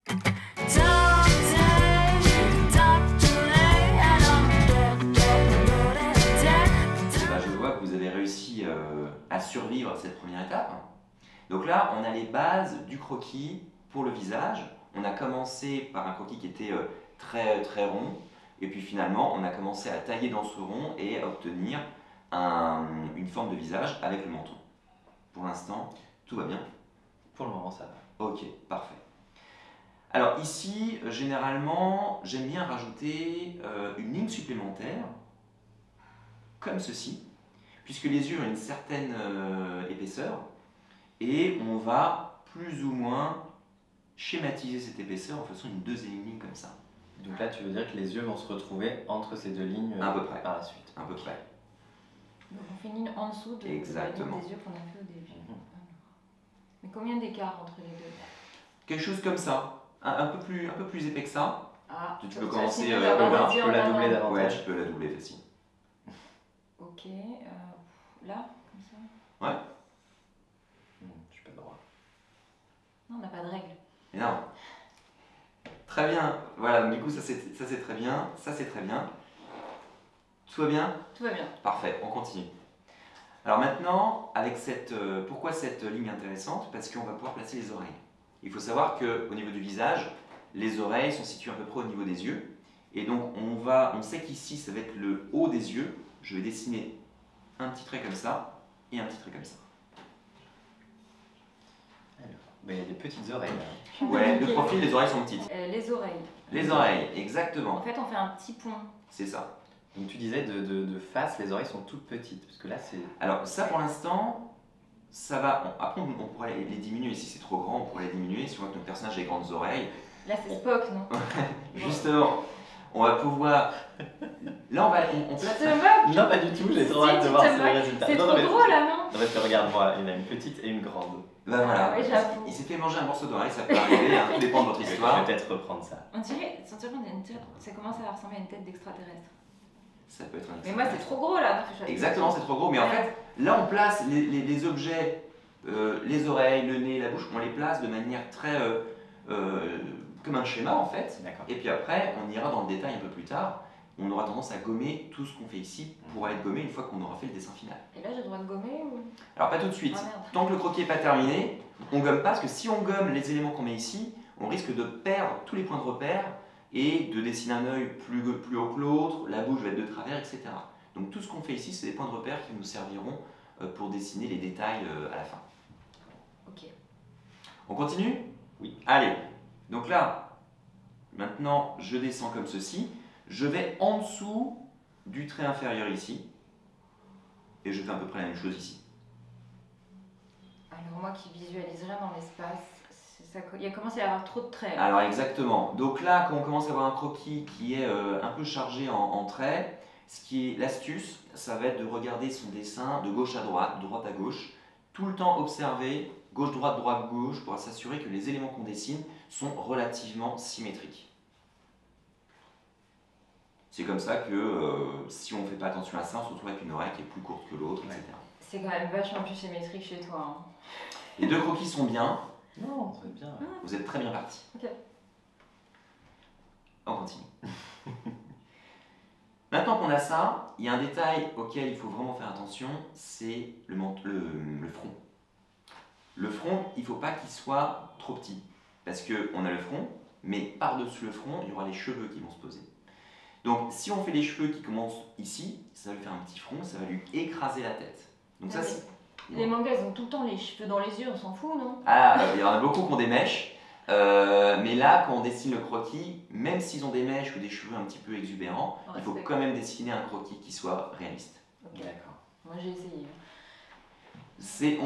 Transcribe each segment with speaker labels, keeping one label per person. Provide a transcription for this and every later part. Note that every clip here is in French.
Speaker 1: Je vois que vous avez réussi à survivre à cette première étape. Donc là, on a les bases du croquis pour le visage. On a commencé par un croquis qui était très rond, et puis finalement, on a commencé à tailler dans ce rond et à obtenir une forme de visage avec le menton. Pour l'instant, tout va bien?
Speaker 2: Pour le moment, ça va.
Speaker 1: Ok, parfait. Alors ici, généralement, j'aime bien rajouter une ligne supplémentaire, comme ceci, puisque les yeux ont une certaine épaisseur, et on va plus ou moins schématiser cette épaisseur en faisant une deuxième ligne comme ça.
Speaker 2: Donc là, tu veux dire que les yeux vont se retrouver entre ces deux lignes
Speaker 1: à peu près.
Speaker 2: Par la suite.
Speaker 1: À peu près.
Speaker 3: Donc on fait une ligne en dessous de la ligne des yeux qu'on a fait au début. Mais combien d'écart entre les deux?
Speaker 1: Quelque chose comme ça, un peu plus épais que ça.
Speaker 3: Ah,
Speaker 1: tu peux commencer là.
Speaker 2: Tu peux la doubler davantage.
Speaker 1: Ouais, tu peux la doubler facile.
Speaker 3: Ok, là, comme ça.
Speaker 1: Ouais.
Speaker 2: Je suis pas droit.
Speaker 3: Non, on n'a pas de règle.
Speaker 1: Mais non. Très bien. Voilà, donc du coup ça c'est très bien, ça c'est très bien. Tout va bien?
Speaker 3: Tout va bien.
Speaker 1: Parfait, on continue. Alors maintenant, avec pourquoi cette ligne est intéressante? Parce qu'on va pouvoir placer les oreilles. Il faut savoir qu'au niveau du visage, les oreilles sont situées à peu près au niveau des yeux. Et donc on sait qu'ici ça va être le haut des yeux. Je vais dessiner un petit trait comme ça et un petit trait comme ça.
Speaker 2: Alors, il y a des petites oreilles là.
Speaker 1: Ouais, le profil, les oreilles sont petites.
Speaker 3: Les oreilles.
Speaker 1: Les oreilles, exactement.
Speaker 3: En fait, on fait un petit pont.
Speaker 1: C'est ça.
Speaker 2: Donc tu disais de face, les oreilles sont toutes petites, parce que là c'est...
Speaker 1: Alors ça pour l'instant, ça va. Après on pourrait les diminuer, si c'est trop grand, on pourrait les diminuer, si on voit que notre personnage a des grandes oreilles.
Speaker 3: Là c'est Spock, non?
Speaker 1: Justement, on va pouvoir... Là on place...
Speaker 3: Tu te moques?
Speaker 2: Non pas du tout, j'ai trop hâte de voir ce résultat.
Speaker 3: C'est trop gros là, non?
Speaker 2: Non parce que regarde-moi, il y en a une petite et une grande.
Speaker 1: Ben voilà,
Speaker 3: oui,
Speaker 1: il s'est fait manger un morceau d'oreille, ça peut arriver, hein, tout dépend de votre histoire.
Speaker 2: Je vais peut-être reprendre ça.
Speaker 3: On dirait ça commence à ressembler à une tête d'extraterrestre.
Speaker 1: Ça peut être un
Speaker 3: Mais moi c'est trop gros là.
Speaker 1: Exactement, c'est trop gros, mais en fait, là on place les objets, les oreilles, le nez, la bouche, on les place de manière très... comme un schéma en fait. Et puis après, on ira dans le détail un peu plus tard. On aura tendance à gommer tout ce qu'on fait ici pourra être gommé une fois qu'on aura fait le dessin final.
Speaker 3: Et là j'ai le droit de gommer ou...
Speaker 1: Alors pas tout de suite. Tant que le croquis n'est pas terminé, on gomme pas, parce que si on gomme les éléments qu'on met ici, on risque de perdre tous les points de repère et de dessiner un œil plus haut que l'autre, la bouche va être de travers, etc. Donc tout ce qu'on fait ici, c'est des points de repère qui nous serviront pour dessiner les détails à la fin.
Speaker 3: Ok.
Speaker 1: On continue?
Speaker 2: Oui.
Speaker 1: Allez, donc là, maintenant je descends comme ceci. Je vais en dessous du trait inférieur ici, et je fais à peu près la même chose ici.
Speaker 3: Alors moi qui visualise rien dans l'espace, il commence à y avoir trop de traits.
Speaker 1: Alors exactement, donc là quand on commence à avoir un croquis qui est un peu chargé en traits, l'astuce, ça va être de regarder son dessin de gauche à droite à gauche, tout le temps observer gauche-droite, droite-gauche pour s'assurer que les éléments qu'on dessine sont relativement symétriques. C'est comme ça que si on ne fait pas attention à ça, on se retrouve avec une oreille qui est plus courte que l'autre, etc.
Speaker 3: C'est quand même vachement plus symétrique chez toi. Hein.
Speaker 1: Les deux croquis sont bien.
Speaker 2: Non, très bien.
Speaker 1: Vous êtes très bien partis.
Speaker 3: Ok.
Speaker 1: On continue. Maintenant qu'on a ça, il y a un détail auquel il faut vraiment faire attention, c'est le front. Le front, il ne faut pas qu'il soit trop petit. Parce qu'on a le front, mais par-dessus le front, il y aura les cheveux qui vont se poser. Donc si on fait les cheveux qui commencent ici, ça va lui faire un petit front, ça va lui écraser la tête. Donc ça, c'est...
Speaker 3: Les mangas, ils ont tout le temps les cheveux dans les yeux, on s'en fout, non?
Speaker 1: Ah, il y en a beaucoup qui ont des mèches. Mais là, quand on dessine le croquis, même s'ils ont des mèches ou des cheveux un petit peu exubérants, il faut quand même dessiner un croquis qui soit réaliste.
Speaker 3: Ok, d'accord. Moi j'ai essayé.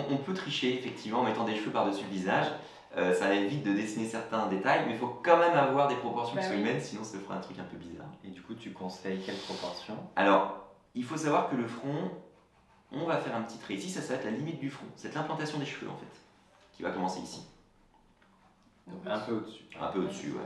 Speaker 1: On peut tricher effectivement en mettant des cheveux par-dessus le visage. Ça évite de dessiner certains détails, mais il faut quand même avoir des proportions qui soient humaines, sinon ça fera un truc un peu bizarre.
Speaker 2: Et du coup, tu conseilles quelle proportion?
Speaker 1: Alors, il faut savoir que le front, on va faire un petit trait. Ici, ça va être la limite du front. C'est l'implantation des cheveux en fait, qui va commencer ici.
Speaker 2: Donc un peu au-dessus.
Speaker 1: Un peu au-dessus, ouais.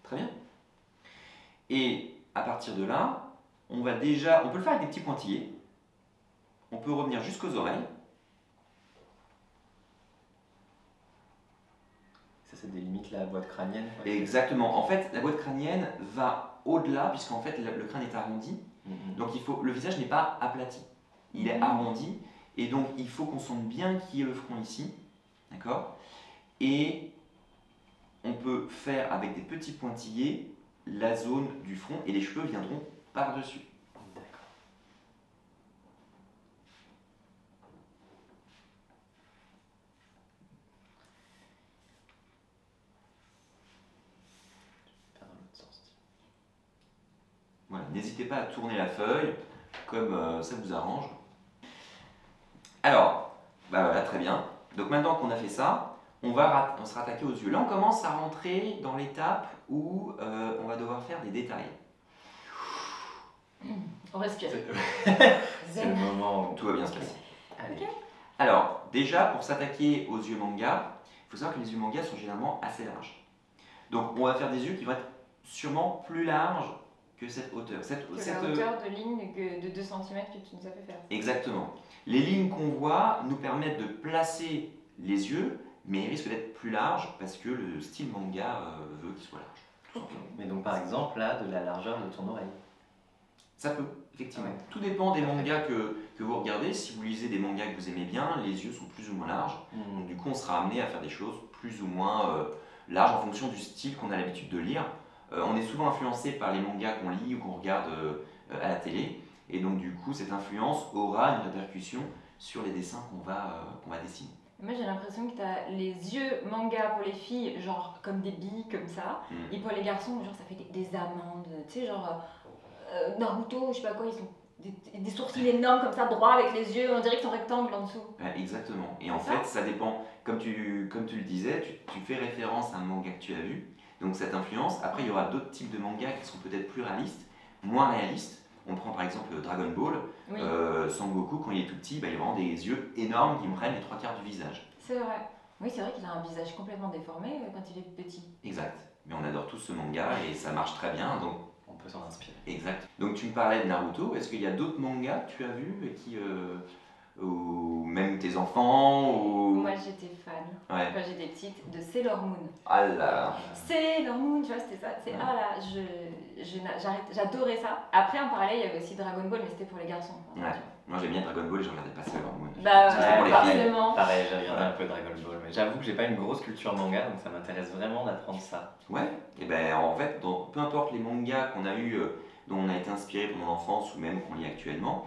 Speaker 1: Très bien. Et à partir de là, on peut le faire avec des petits pointillés. On peut revenir jusqu'aux oreilles.
Speaker 2: c'est délimite la boîte crânienne.
Speaker 1: Exactement. En fait, la boîte crânienne va au-delà, puisqu'en fait, le crâne est arrondi. Donc, le visage n'est pas aplati. Il est arrondi. Et donc, il faut qu'on sente bien qu'il y ait le front ici. D'accord? Et on peut faire avec des petits pointillés la zone du front et les cheveux viendront par-dessus.
Speaker 2: D'accord. Faire dans l'autre sens.
Speaker 1: Voilà, n'hésitez pas à tourner la feuille comme ça vous arrange. Alors, bah voilà, très bien. Donc maintenant qu'on a fait ça, on se rattaquer aux yeux. Là, on commence à rentrer dans l'étape où on va devoir faire des détails.
Speaker 3: On respire.
Speaker 2: C'est le moment où
Speaker 1: tout va bien se passer.
Speaker 2: Allez.
Speaker 3: Okay.
Speaker 1: Alors, déjà, pour s'attaquer aux yeux manga, il faut savoir que les yeux manga sont généralement assez larges. Donc, on va faire des yeux qui vont être sûrement plus larges que cette hauteur.
Speaker 3: La hauteur de ligne de 2 cm que tu nous as fait faire.
Speaker 1: Exactement. Les lignes qu'on voit nous permettent de placer les yeux, mais ils risquent d'être plus larges parce que le style manga veut qu'ils soient larges.
Speaker 2: Mais donc par exemple là, de la largeur de ton oreille.
Speaker 1: Ça peut, effectivement.
Speaker 2: Ouais.
Speaker 1: Tout dépend des mangas que vous regardez. Si vous lisez des mangas que vous aimez bien, les yeux sont plus ou moins larges. Donc du coup, on sera amené à faire des choses plus ou moins larges en fonction du style qu'on a l'habitude de lire. On est souvent influencé par les mangas qu'on lit ou qu'on regarde à la télé. Et donc du coup, cette influence aura une répercussion sur les dessins qu'on va dessiner.
Speaker 3: Moi j'ai l'impression que tu as les yeux manga pour les filles, genre comme des billes, comme ça. Et pour les garçons, genre ça fait des amandes, tu sais, genre Naruto, je sais pas quoi, ils ont des sourcils énormes comme ça, droits avec les yeux, on dirait qu'ils sont rectangles en dessous.
Speaker 1: Exactement. Et en fait, ça dépend, comme tu le disais, tu fais référence à un manga que tu as vu, donc cette influence. Après, il y aura d'autres types de mangas qui sont peut-être plus réalistes, moins réalistes. On prend par exemple Dragon Ball,
Speaker 3: Oui.
Speaker 1: Sangoku, quand il est tout petit, il a vraiment des yeux énormes qui me prennent les 3/4 du visage.
Speaker 3: C'est vrai. Oui, c'est vrai qu'il a un visage complètement déformé quand il est petit.
Speaker 1: Exact. Mais on adore tous ce manga et ça marche très bien, donc
Speaker 2: on peut s'en inspirer.
Speaker 1: Exact. Donc tu me parlais de Naruto, est-ce qu'il y a d'autres mangas que tu as vus et ou même tes enfants ou...
Speaker 3: Moi j'étais fan, quand j'étais petite, de Sailor Moon.
Speaker 1: Ah là.
Speaker 3: Sailor Moon, tu vois, c'était ça. C'est, ah là, j'adorais ça. Après, en parallèle, il y avait aussi Dragon Ball, mais c'était pour les garçons.
Speaker 1: Ouais. Moi j'aime bien Dragon Ball et je regardais pas Sailor Moon.
Speaker 3: Bah,
Speaker 2: forcément. Pareil, j'ai regardé un peu Dragon Ball, mais j'avoue que j'ai pas une grosse culture manga, donc ça m'intéresse vraiment d'apprendre ça.
Speaker 1: Ouais, et ben en fait, peu importe les mangas qu'on a eu, dont on a été inspiré pendant l'enfance ou même qu'on lit actuellement,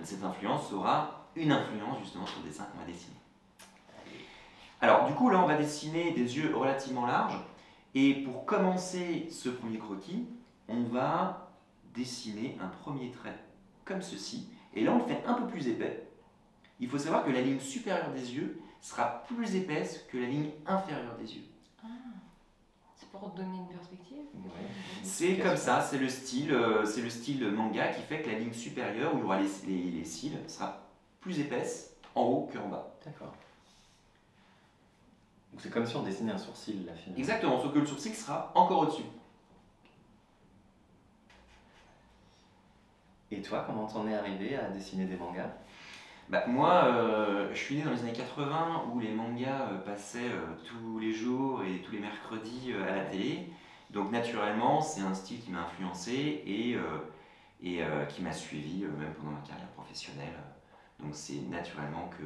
Speaker 1: cette influence aura une influence justement sur le dessin qu'on va dessiner. Alors du coup là on va dessiner des yeux relativement larges et pour commencer ce premier croquis, on va dessiner un premier trait comme ceci et là on le fait un peu plus épais. Il faut savoir que la ligne supérieure des yeux sera plus épaisse que la ligne inférieure des yeux.
Speaker 3: Ah, c'est pour donner une perspective?
Speaker 2: Ouais.
Speaker 1: C'est comme ça, c'est le style manga qui fait que la ligne supérieure, où il y aura les cils, sera plus épaisse en haut qu'en bas.
Speaker 2: D'accord. Donc c'est comme si on dessinait un sourcil là finalement.
Speaker 1: Exactement, sauf que le sourcil sera encore au-dessus.
Speaker 2: Et toi, comment t'en es arrivé à dessiner des mangas?
Speaker 1: Bah, moi, je suis né dans les années 80 où les mangas passaient tous les jours et tous les mercredis à la télé. Donc naturellement, c'est un style qui m'a influencé et qui m'a suivi même pendant ma carrière professionnelle. Donc c'est naturellement que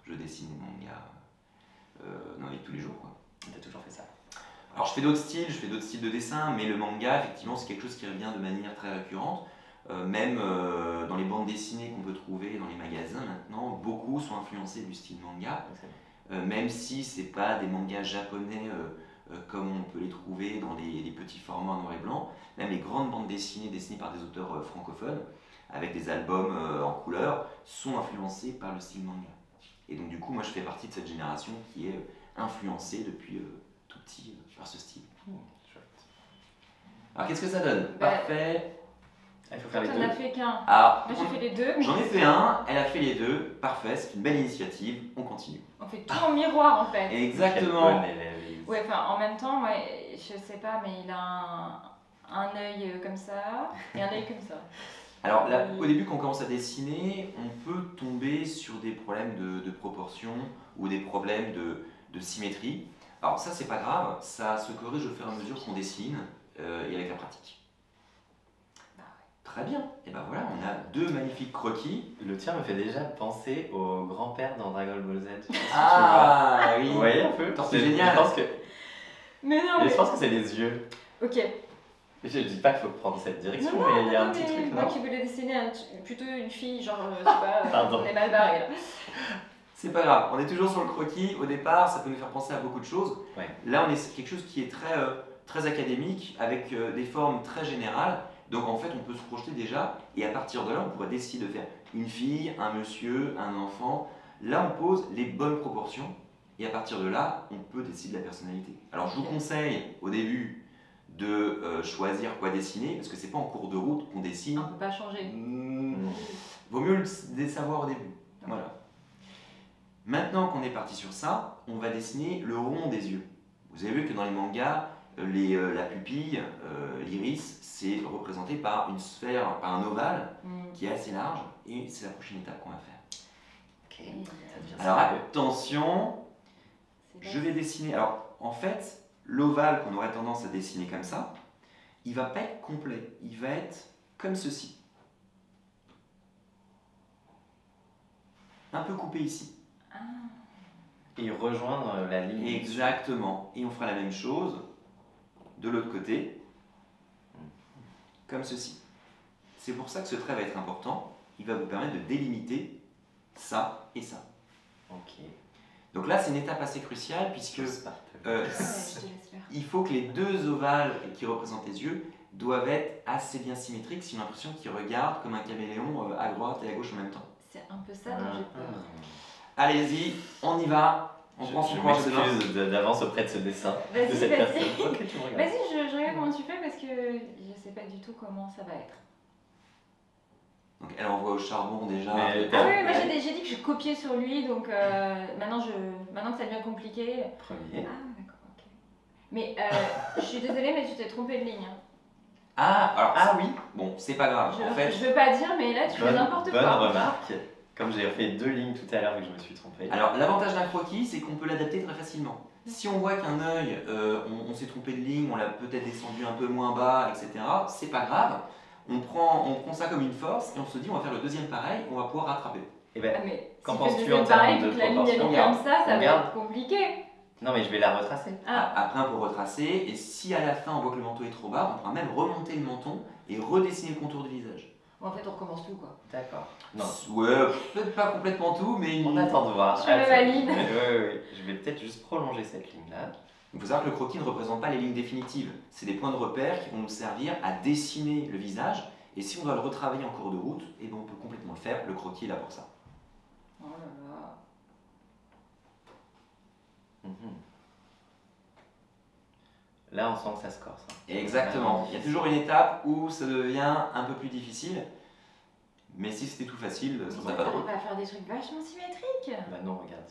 Speaker 1: je dessine des mangas dans la vie de tous les jours, quoi.
Speaker 2: T'as toujours fait ça?
Speaker 1: Alors je fais d'autres styles de dessin, mais le manga, effectivement, c'est quelque chose qui revient de manière très récurrente. Même dans les bandes dessinées qu'on peut trouver dans les magasins maintenant, beaucoup sont influencés du style manga, même si c'est pas des mangas japonais comme on peut les trouver dans les petits formats en noir et blanc. Même les grandes bandes dessinées par des auteurs francophones, avec des albums en couleur, sont influencés par le style manga. Et donc du coup, moi je fais partie de cette génération qui est influencée depuis tout petit par ce style.
Speaker 2: Chouette.
Speaker 1: Alors qu'est-ce que ça donne? Parfait.
Speaker 2: Il faut faire les deux.
Speaker 3: Tu n'en as fait qu'un.
Speaker 1: Ah,
Speaker 3: moi j'ai fait les deux.
Speaker 1: J'en ai fait un, elle a fait les deux. Parfait, c'est une belle initiative. On continue.
Speaker 3: On fait tout en miroir en fait.
Speaker 1: Exactement.
Speaker 3: Ouais, enfin en même temps, moi je sais pas, mais il a un œil comme ça et un œil comme ça.
Speaker 1: Alors là, au début, quand on commence à dessiner, on peut tomber sur des problèmes de proportion ou des problèmes de symétrie. Alors ça c'est pas grave, ça se corrige au fur et à mesure qu'on dessine et avec la pratique. Très bien, et ben voilà, on a 2 magnifiques croquis.
Speaker 2: Le tien me fait déjà penser au grand-père dans Dragon Ball Z. Je sais pas si tu
Speaker 1: Ah oui,
Speaker 2: vois. Vous voyez un peu?
Speaker 1: C'est génial.
Speaker 2: Je pense que,
Speaker 3: Mais non,
Speaker 2: je
Speaker 3: mais.
Speaker 2: pense que c'est les yeux.
Speaker 3: Ok.
Speaker 2: Je dis pas qu'il faut prendre cette direction,
Speaker 3: Non,
Speaker 2: mais il y a un
Speaker 3: non,
Speaker 2: petit
Speaker 3: mais
Speaker 2: truc,
Speaker 3: moi
Speaker 2: non?
Speaker 3: qui voulais dessiner plutôt une fille, genre, je sais pas,
Speaker 2: Pardon.
Speaker 3: on est mal barré là.
Speaker 1: C'est pas grave, on est toujours sur le croquis. Au départ, ça peut nous faire penser à beaucoup de choses.
Speaker 2: Ouais.
Speaker 1: Là, on est sur quelque chose qui est très académique, avec des formes très générales. Donc en fait, on peut se projeter déjà, et à partir de là, on pourrait décider de faire une fille, un monsieur, un enfant. Là, on pose les bonnes proportions, et à partir de là, on peut décider de la personnalité. Alors je vous conseille, au début, de choisir quoi dessiner, parce que c'est pas en cours de route qu'on dessine.
Speaker 3: On peut pas changer.
Speaker 1: Vaut mieux le savoir au début. Voilà. Maintenant qu'on est parti sur ça, on va dessiner le rond des yeux. Vous avez vu que dans les mangas, la pupille, l'iris, c'est représenté par une sphère, par un ovale qui est assez large, et c'est la prochaine étape qu'on va faire.
Speaker 2: Ok.
Speaker 1: Alors attention, je vais dessiner. Alors en fait, l'ovale qu'on aurait tendance à dessiner comme ça, il va pas être complet, il va être comme ceci. Un peu coupé ici.
Speaker 2: Et rejoindre la ligne.
Speaker 1: Exactement. Et on fera la même chose de l'autre côté, comme ceci. C'est pour ça que ce trait va être important. Il va vous permettre de délimiter ça et ça.
Speaker 2: Ok.
Speaker 1: Donc là, c'est une étape assez cruciale puisque
Speaker 3: Ouais, je te laisse faire.
Speaker 1: il faut que les 2 ovales qui représentent les yeux doivent être assez bien symétriques, sinon j'ai l'impression qu'ils regardent comme un caméléon à droite et à gauche en même temps.
Speaker 3: C'est un peu ça dont j'ai peur.
Speaker 1: Allez-y, on y va. On prend son courage de main.
Speaker 2: m'excuse d'avance auprès de ce dessin,
Speaker 3: Vas-y,
Speaker 2: de cette
Speaker 3: vas-y.
Speaker 2: personne. Ok, tu me regardes.
Speaker 3: Vas-y, je regarde comment tu fais parce que je sais pas du tout comment ça va être.
Speaker 1: Donc elle envoie au charbon déjà.
Speaker 2: Mais-
Speaker 3: Ah oui, moi j'ai dit que je copiais sur lui, donc maintenant que ça devient compliqué.
Speaker 2: Premier.
Speaker 3: Ah d'accord, ok. Mais je suis désolée, mais tu t'es trompé de ligne. Hein.
Speaker 1: Ah oui. Bon, c'est pas grave. En fait,
Speaker 3: Je veux pas dire, mais là tu fais n'importe
Speaker 2: Bonne
Speaker 3: quoi.
Speaker 2: remarque. Comme j'ai fait 2 lignes tout à l'heure et que je me suis trompé.
Speaker 1: alors l'avantage d'un croquis, c'est qu'on peut l'adapter très facilement. Si on voit qu'un œil, on s'est trompé de ligne, on l'a peut-être descendu un peu moins bas, etc., c'est pas grave. On prend ça comme une force et on se dit on va faire le deuxième pareil, on va pouvoir rattraper.
Speaker 2: Et
Speaker 3: Ah,
Speaker 2: ben,
Speaker 3: mais
Speaker 2: Qu'en
Speaker 3: si
Speaker 2: penses-tu
Speaker 3: tu
Speaker 2: en
Speaker 3: fais pareil,
Speaker 2: termes
Speaker 3: vu
Speaker 2: de
Speaker 3: que la ligne elle est
Speaker 2: proportion?
Speaker 3: comme ça va
Speaker 2: Regarde.
Speaker 3: être compliqué.
Speaker 2: non mais je vais la retracer.
Speaker 3: Ah,
Speaker 1: Après on peut retracer et si à la fin on voit que le menton est trop bas, on pourra même remonter le menton et redessiner le contour du visage.
Speaker 3: en fait on recommence tout quoi.
Speaker 2: D'accord. Non.
Speaker 1: Ouais, peut-être pas complètement tout, mais
Speaker 2: On attend de voir.
Speaker 3: Je me valide.
Speaker 2: Oui. Je vais peut-être juste prolonger cette ligne-là.
Speaker 1: il faut savoir que le croquis ne représente pas les lignes définitives. C'est des points de repère qui vont nous servir à dessiner le visage. Et si on doit le retravailler en cours de route, eh ben on peut complètement le faire. Le croquis est là pour ça.
Speaker 3: Oh là là.
Speaker 2: Mhm. Là, on sent que ça se corse. Hein.
Speaker 1: Exactement. Il y a toujours une étape où ça devient un peu plus difficile. Mais si c'était tout facile, ça serait pas drôle.
Speaker 3: On va faire des trucs vachement symétriques.
Speaker 2: Bah non, regarde.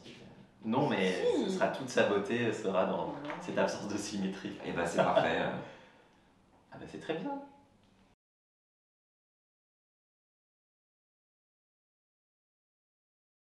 Speaker 2: Non, mais
Speaker 3: Si.
Speaker 2: ce sera toute sa beauté sera dans cette absence de symétrie.
Speaker 1: Et bah c'est parfait.
Speaker 2: Ah bah c'est très bien.